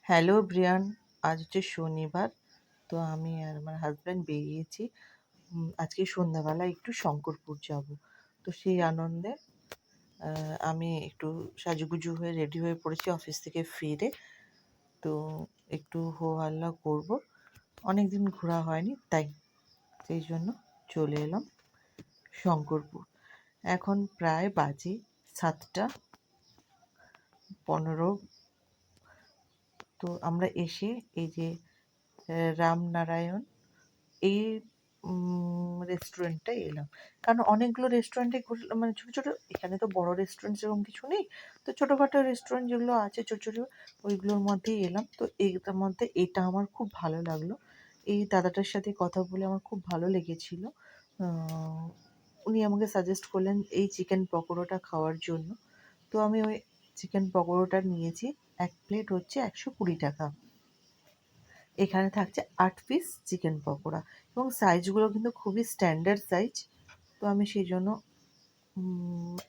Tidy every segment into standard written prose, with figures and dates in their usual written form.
Hello Brian, আজ হচ্ছে শনিবার। তো আমি আর আমার হাজব্যান্ড বেরিয়েছি আজকে সন্ধ্যাবেলা একটু শঙ্করপুর যাব। তো সেই আনন্দে আমি একটু সাজুগুজু হয়ে রেডি হয়ে পড়েছি অফিস থেকে ফিরে। তো একটু হো হাল্লা করবো, অনেক দিন ঘোরা হয়নি, তাই সেই জন্য চলে এলাম শঙ্করপুর। এখন প্রায় বাজে 7:15। তো আমরা এসে এই যে রামনারায়ণ এই রেস্টুরেন্টটায় এলাম। কারণ অনেকগুলো রেস্টুরেন্টে মানে ছোটো ছোটো, এখানে তো বড় রেস্টুরেন্ট সেরকম কিছু নেই। তো ছোটোখাটো রেস্টুরেন্ট যেগুলো আছে ছোটো ছোটো, ওইগুলোর মধ্যেই এলাম। তো এইটার মধ্যে এটা আমার খুব ভালো লাগলো। এই দাদাটার সাথে কথা বলে আমার খুব ভালো লেগেছিল। উনি আমাকে সাজেস্ট করলেন এই চিকেন পকোড়াটা খাওয়ার জন্য। তো আমি ওই চিকেন পকোড়াটা নিয়েছি। এক প্লেট হচ্ছে 120 টাকা। এখানে থাকছে 8 পিস চিকেন পকোড়া এবং সাইজগুলো কিন্তু খুবই স্ট্যান্ডার্ড সাইজ। তো আমি সেই জন্য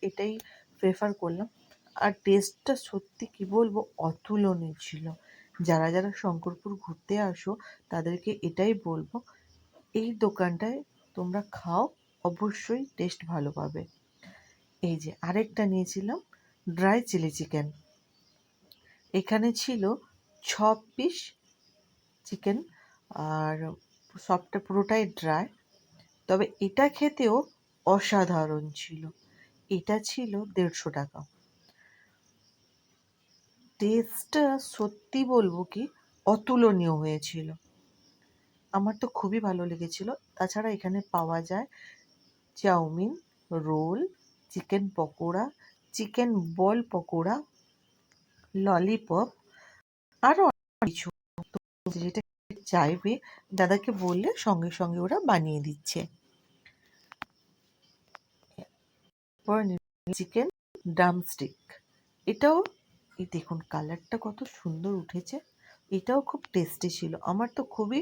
এটাই প্রেফার করলাম। আর টেস্টটা সত্যি কী বলবো, অতুলনীয় ছিল। যারা যারা শঙ্করপুর ঘুরতে আসো তাদেরকে এটাই বলবো, এই দোকানটায় তোমরা খাও, অবশ্যই টেস্ট ভালো পাবে। এই যে আরেকটা নিয়েছিলাম ড্রাই চিলি চিকেন। এখানে ছিল 6 পিস চিকেন, আর সবটা পুরোটাই ড্রাই। তবে এটা খেতেও অসাধারণ ছিল। এটা ছিল 150 টাকা। টেস্টটা সত্যি বলবো কি অতুলনীয় হয়েছিল। আমার তো খুবই ভালো লেগেছিল। তাছাড়া এখানে পাওয়া যায় chowmein, roll, chicken pakora, chicken ball pakora, lollipop, আরও অনেক কিছু। যেটা চাইবে দাদাকে বললে সঙ্গে সঙ্গে ওরা বানিয়ে দিচ্ছে। চিকেন ড্রামস্টিক, এটাও এই দেখুন কালারটা কত সুন্দর উঠেছে। এটাও খুব টেস্টি ছিল, আমার তো খুবই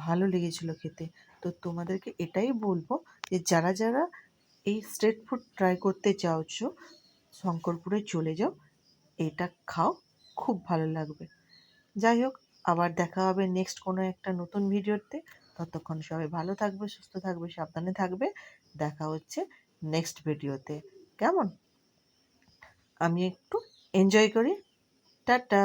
ভালো লেগেছিল খেতে। তো তোমাদেরকে এটাই বলবো যে যারা যারা এই স্ট্রিট ফুড ট্রাই করতে চাওছো, শঙ্করপুরে চলে যাও, এটা খাও, খুব ভালো লাগবে। যাই হোক, আবার দেখা হবে নেক্সট কোনো একটা নতুন ভিডিওতে। ততক্ষণ সবাই ভালো থাকবে, সুস্থ থাকবে, সাবধানে থাকবে। দেখা হচ্ছে নেক্সট ভিডিওতে। কেমন? আমি একটু এনজয় করি। টাটা।